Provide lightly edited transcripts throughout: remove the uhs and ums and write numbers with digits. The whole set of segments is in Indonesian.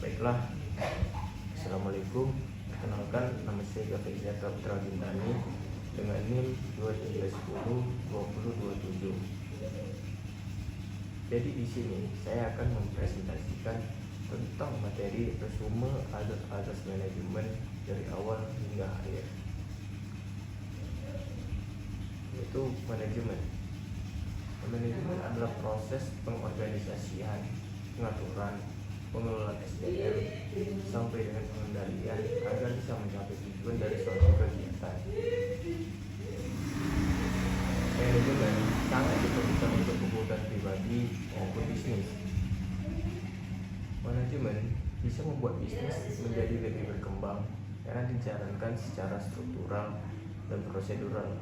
Baiklah, Assalamualaikum. Perkenalkan, nama saya Gafir Zaka Putra Bintani dengan NIM 23102027. Jadi di sini saya akan mempresentasikan tentang materi resume azas manajemen dari awal hingga akhir, yaitu manajemen. Manajemen adalah proses pengorganisasian, pengaturan, pengelolaan SDM sampai dengan pengendalian agar bisa mencapai tujuan dari suatu kegiatan. Manajemen sangat diperlukan untuk kebutuhan pribadi maupun bisnis. Manajemen bisa membuat bisnis menjadi lebih berkembang karena dijalankan secara struktural dan prosedural.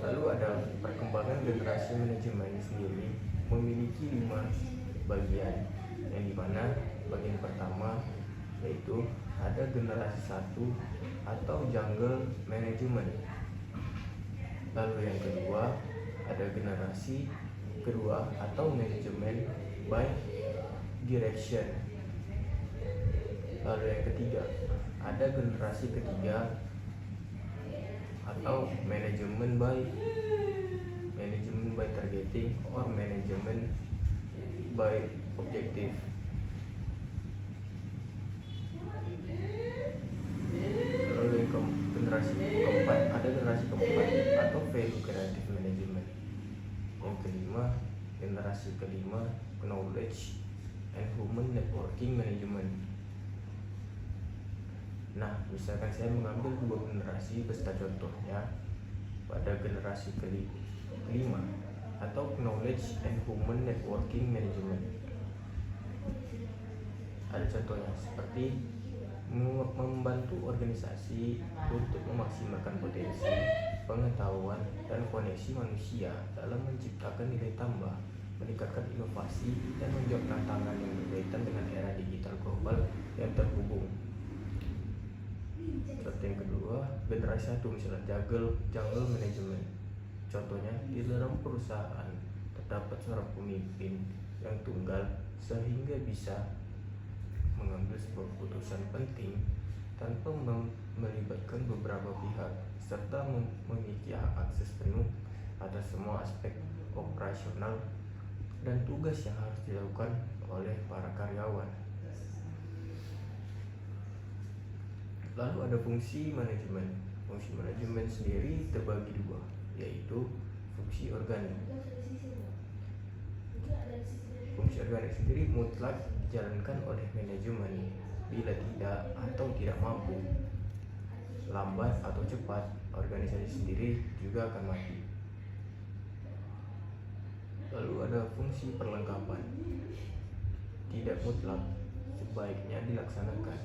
Lalu ada perkembangan generasi manajemen sendiri memiliki 5 bagian, yang dimana bagian pertama yaitu ada generasi 1 atau jungle management. Lalu yang kedua ada generasi kedua atau manajemen by direction. Lalu yang ketiga ada generasi ketiga atau manajemen by targeting or manajemen by objective. Lalu yang generasi keempat ada generasi keempat atau value creative management. Yang kelima, generasi kelima knowledge and human networking management. Nah, misalkan saya mengambil 2 generasi beserta contohnya pada generasi kelima atau knowledge and human networking management. Ada contohnya seperti membantu organisasi untuk memaksimalkan potensi, pengetahuan, dan koneksi manusia dalam menciptakan nilai tambah, meningkatkan inovasi, dan menjawab tantangan yang berkaitan dengan era digital global yang terhubung. Contoh yang kedua, generasi 1 misalnya jungle management. Contohnya, di dalam perusahaan terdapat seorang pemimpin yang tunggal sehingga bisa mengambil sebuah keputusan penting tanpa melibatkan beberapa pihak serta memiliki hak akses penuh atas semua aspek operasional dan tugas yang harus dilakukan oleh para karyawan. Lalu ada fungsi manajemen. Fungsi manajemen sendiri terbagi 2, yaitu fungsi organik. Fungsi organik sendiri mutlak dijalankan oleh manajemen. Bila tidak atau tidak mampu, lambat atau cepat, organisasi sendiri juga akan mati. Lalu ada fungsi perlengkapan. Tidak mutlak sebaiknya dilaksanakan,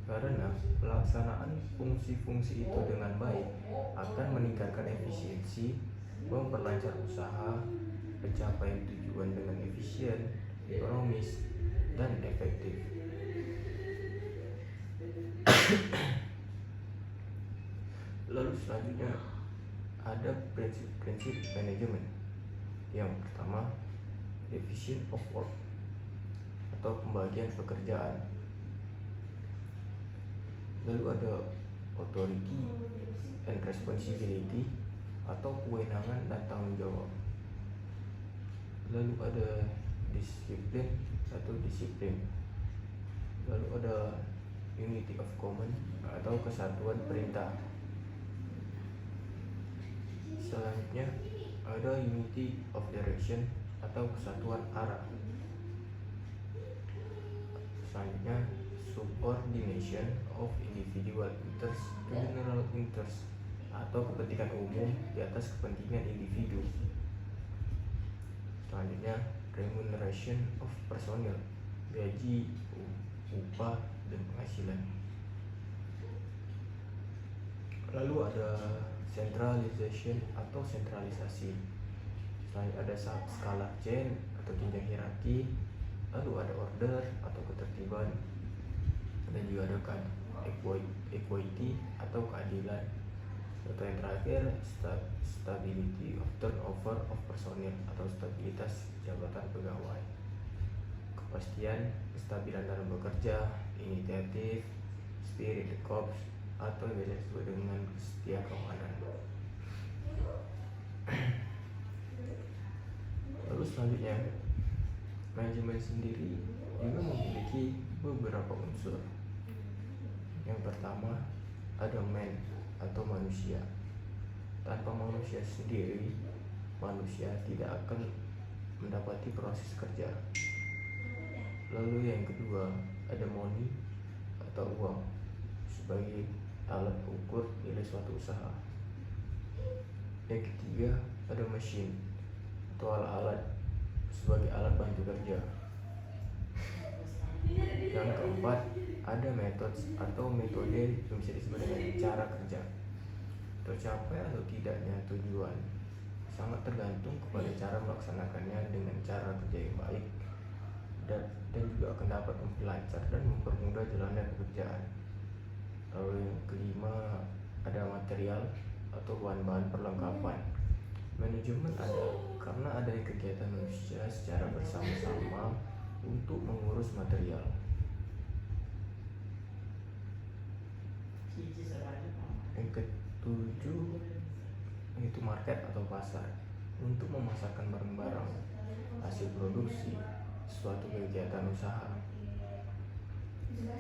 karena pelaksanaan fungsi-fungsi itu dengan baik akan meningkatkan efisiensi, memperlancar usaha, pencapaian tujuan dengan efisien, ekonomis, dan efektif. Lalu selanjutnya ada prinsip-prinsip manajemen. Yang pertama, division of work atau pembagian pekerjaan. Lalu ada authority and responsibility atau kewenangan dan tanggung jawab. Lalu ada disiplin atau disiplin. Lalu ada unity of command atau kesatuan perintah. Selanjutnya ada unity of direction atau kesatuan arah. Selanjutnya subordination of individual interest to general interest atau kepentingan umum di atas kepentingan individu. Selanjutnya remuneration of personal, gaji, upah, dan penghasilan. Lalu ada centralization atau sentralisasi. Selain ada skala chain atau jenjang hierarki, lalu ada order atau ketertiban, dan juga ada equity atau keadilan. Contoh yang terakhir, stability of turnover of personnel atau stabilitas jabatan pegawai. Kepastian, kestabilan dalam bekerja, inisiatif, spirit the corps, atau biasa disebut dengan setia kawanan. Lalu selanjutnya, manajemen sendiri juga memiliki beberapa unsur. Yang pertama, ada man atau manusia. Tanpa manusia sendiri, manusia tidak akan mendapati proses kerja. Lalu yang kedua, ada money atau uang sebagai alat ukur nilai suatu usaha. Yang ketiga, ada machine atau alat-alat sebagai alat bantu kerja. Yang keempat, ada metode yang bisa disebut dengan cara kerja. Tercapai atau tidaknya tujuan sangat tergantung kepada cara melaksanakannya dengan cara kerja yang baik dan juga akan dapat memperlancar dan mempermudah jalannya pekerjaan. Lalu yang kelima, ada material atau bahan-bahan perlengkapan. Manajemen ada karena adanya kegiatan manusia secara bersama-sama untuk mengurus material. Yang ketujuh, itu market atau pasar, untuk memasarkan barang-barang hasil produksi suatu kegiatan usaha.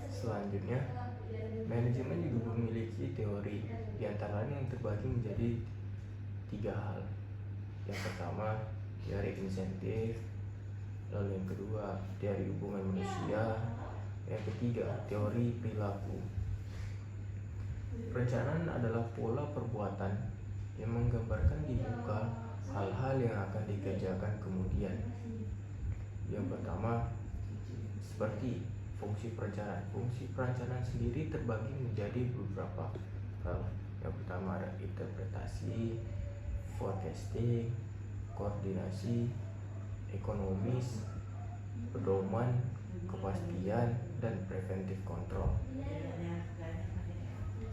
Selanjutnya, manajemen juga memiliki teori, diantaranya yang terbagi menjadi 3 hal. Yang pertama, teori insentif. Lalu yang kedua, teori hubungan manusia. Yang ketiga, teori perilaku. Perencanaan adalah pola perbuatan yang menggambarkan di muka hal-hal yang akan dikerjakan kemudian. Yang pertama, seperti fungsi perencanaan. Fungsi perencanaan sendiri terbagi menjadi beberapa hal. Yang pertama ada interpretasi, forecasting, koordinasi, ekonomis, pedoman, kepastian, dan preventive control.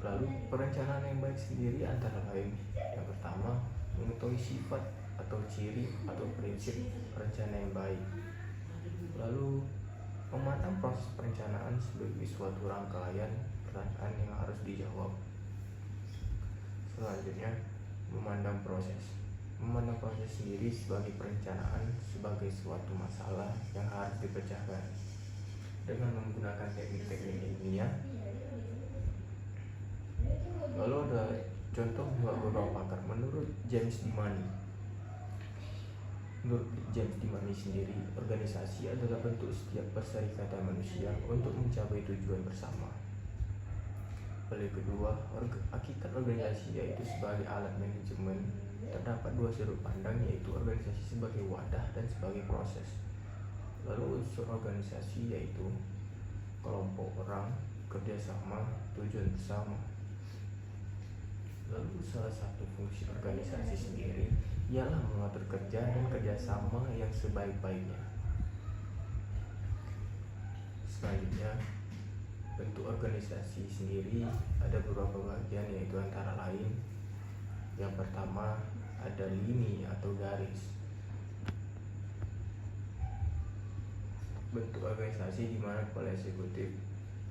Lalu perencanaan yang baik sendiri antara lain, yang pertama, mengetahui sifat atau ciri atau prinsip perencanaan yang baik. Lalu memandang proses perencanaan sebagai suatu rangkaian pertanyaan yang harus dijawab. Selanjutnya, memandang proses. Memandang proses sendiri sebagai perencanaan sebagai suatu masalah yang harus dipecahkan dengan menggunakan teknik-teknik ilmiah. Lalu ada contoh beberapa pakar. Menurut James Dimani sendiri, organisasi adalah bentuk setiap perserikatan manusia untuk mencapai tujuan bersama. Lalu kedua, hakikat organisasi yaitu sebagai alat manajemen. Terdapat 2 sudut pandang, yaitu organisasi sebagai wadah dan sebagai proses. Lalu unsur organisasi yaitu kelompok orang, kerjasama, tujuan bersama. Lalu salah satu fungsi organisasi sendiri ialah mengatur kerja dan kerjasama yang sebaik-baiknya. Selanjutnya, bentuk organisasi sendiri ada beberapa bagian, yaitu antara lain, yang pertama ada lini atau garis. Bentuk organisasi di mana kepala eksekutif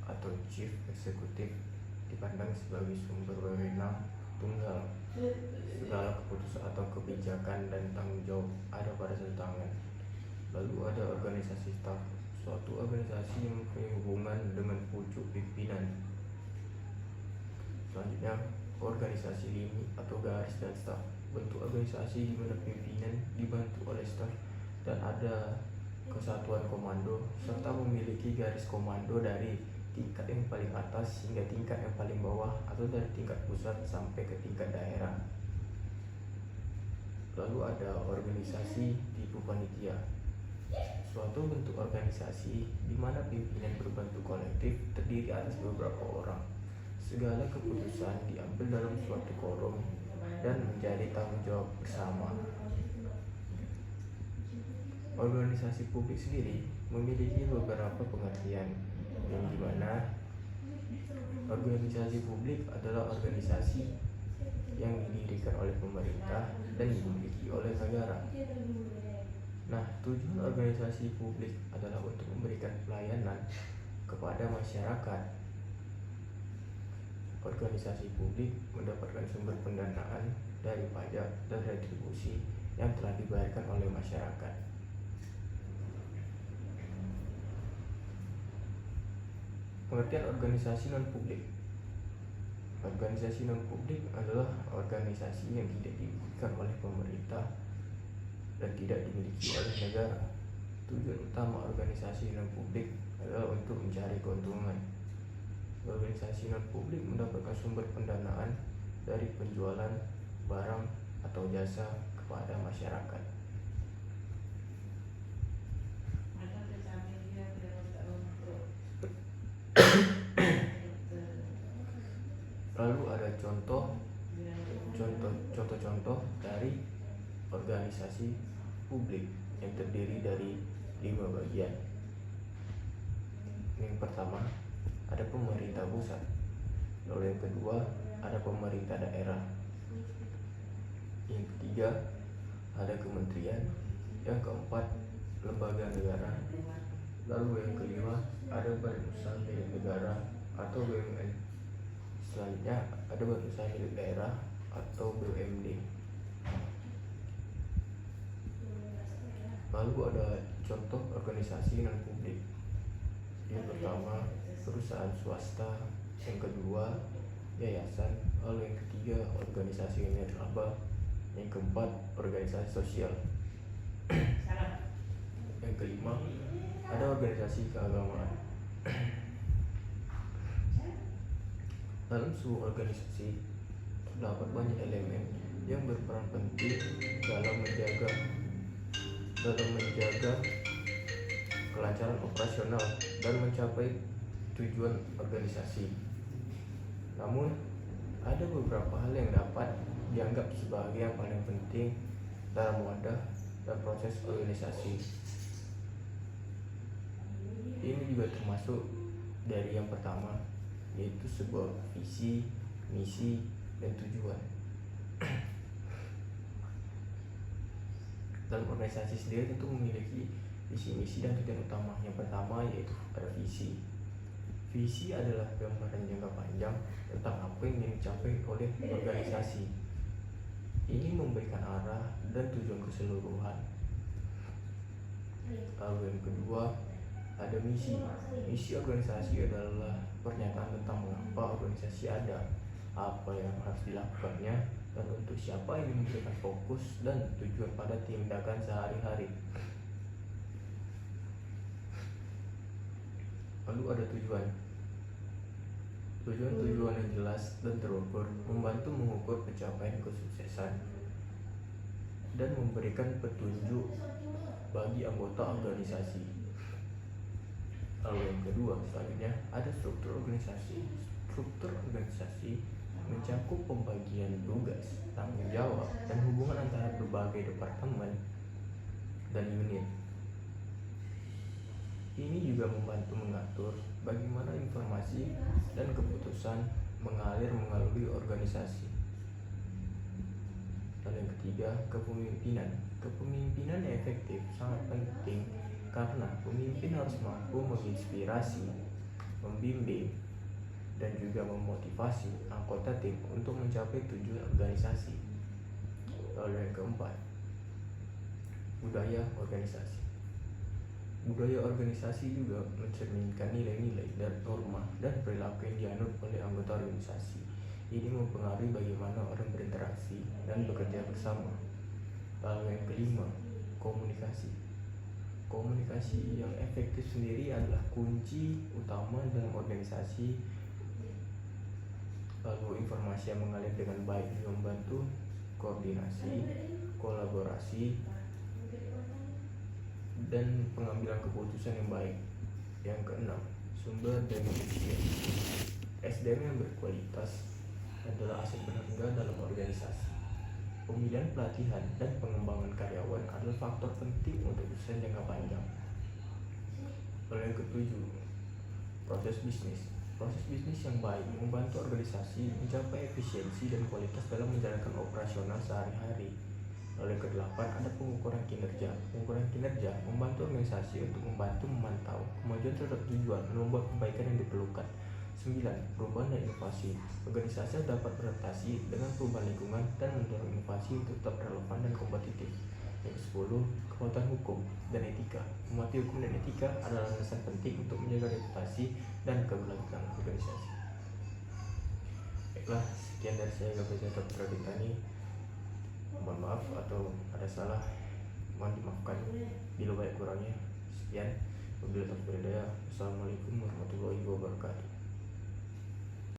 atau chief eksekutif dipandang sebagai sumber wewenang tunggal. Segala keputusan atau kebijakan dan tanggung jawab ada pada satu tangan. Lalu ada organisasi staf, suatu organisasi yang mempunyai hubungan dengan pucuk pimpinan. Selanjutnya, organisasi lini atau garis dan staf. Bentuk organisasi di mana pimpinan dibantu oleh staf dan ada kesatuan komando serta memiliki garis komando dari tingkat yang paling atas hingga tingkat yang paling bawah atau dari tingkat pusat sampai ke tingkat daerah. Lalu ada organisasi tipe panitia, suatu bentuk organisasi di mana pimpinan berbentuk kolektif terdiri atas beberapa orang. Segala keputusan diambil dalam suatu quorum dan menjadi tanggung jawab bersama. Organisasi publik sendiri memiliki beberapa pengertian, yang dimana organisasi publik adalah organisasi yang didirikan oleh pemerintah dan dimiliki oleh negara. Nah, tujuan organisasi publik adalah untuk memberikan pelayanan kepada masyarakat. Organisasi publik mendapatkan sumber pendanaan dari pajak dan retribusi yang telah dibayarkan oleh masyarakat. Pengertian organisasi non-publik. Organisasi non-publik adalah organisasi yang tidak didirikan oleh pemerintah dan tidak dimiliki oleh negara. Tujuan utama organisasi non-publik adalah untuk mencari keuntungan. Organisasi non-publik mendapatkan sumber pendanaan dari penjualan barang atau jasa kepada masyarakat. Lalu ada contoh-contoh dari organisasi publik yang terdiri dari 5 bagian. Yang pertama, ada pemerintah pusat. Lalu yang kedua, ada pemerintah daerah. Yang ketiga, ada kementerian. Yang keempat, lembaga negara. Lalu yang kelima, ada badan usaha milik negara atau BUMN. Selanjutnya ada badan usaha milik daerah atau BUMD. Lalu ada contoh organisasi non publik. Yang pertama, perusahaan swasta. Yang kedua, yayasan. Lalu yang ketiga, organisasi nirlaba. Yang keempat, organisasi sosial. Yang kelima, ada organisasi keagamaan. Dalam sebuah organisasi terdapat banyak elemen yang berperan penting dalam menjaga kelancaran operasional dan mencapai tujuan organisasi. Namun, ada beberapa hal yang dapat dianggap sebagai yang paling penting dalam wadah dan proses organisasi. Ini juga termasuk dari yang pertama, yaitu sebuah visi, misi, dan tujuan. Dalam organisasi sendiri tentu memiliki visi, misi, dan tujuan utama. Yang pertama yaitu ada visi. Visi adalah gambaran jangka panjang tentang apa yang ingin dicapai oleh organisasi. Ini memberikan arah dan tujuan keseluruhan. Lalu yang kedua, ada misi. Misi organisasi adalah pernyataan tentang mengapa organisasi ada, apa yang harus dilakukannya, dan untuk siapa yang memberikan fokus dan tujuan pada tindakan sehari-hari. Lalu ada tujuan. Tujuan yang jelas dan terukur membantu mengukur pencapaian kesuksesan dan memberikan petunjuk bagi anggota organisasi. Lalu yang kedua, selanjutnya ada struktur organisasi. Struktur organisasi mencakup pembagian tugas, tanggung jawab, dan hubungan antara berbagai departemen dan unit. Ini juga membantu mengatur bagaimana informasi dan keputusan mengalir melalui organisasi. Lalu yang ketiga, kepemimpinan. Kepemimpinan yang efektif sangat penting karena pemimpin harus mampu menginspirasi, membimbing, dan juga memotivasi anggota tim untuk mencapai tujuan organisasi. Lalu yang keempat, budaya organisasi. Budaya organisasi juga mencerminkan nilai-nilai dan norma dan perilaku yang dianut oleh anggota organisasi. Ini mempengaruhi bagaimana orang berinteraksi dan bekerja bersama. Lalu yang kelima, komunikasi. Komunikasi yang efektif sendiri adalah kunci utama dalam organisasi. Lalu informasi yang mengalir dengan baik membantu koordinasi, kolaborasi, dan pengambilan keputusan yang baik. Yang keenam, sumber daya manusia. SDM yang berkualitas adalah aset berharga dalam organisasi. Pemilihan pelatihan dan pengembangan karyawan adalah faktor penting untuk sukses jangka panjang. Lalu yang ketujuh, proses bisnis. Proses bisnis yang baik membantu organisasi mencapai efisiensi dan kualitas dalam menjalankan operasional sehari-hari. Lalu yang kedelapan, ada pengukuran kinerja. Pengukuran kinerja membantu organisasi untuk memantau kemajuan terhadap tujuan dan membuat perbaikan yang diperlukan. 9. Perubahan dan inovasi. Organisasi dapat beradaptasi dengan perubahan lingkungan dan mendorong inovasi untuk tetap relevan dan kompetitif. Yang 10. Kekuatan hukum dan etika. Mematuhi hukum dan etika adalah landasan penting untuk menjaga reputasi dan keberlanjutan organisasi. Baiklah, sekian dari saya Gabriel Putra Ditani. Mohon maaf atau ada salah, mohon dimaafkan bila banyak kurangnya. Sekian, wabillahi taufiq wal hidayah. Wassalamualaikum warahmatullahi wabarakatuh.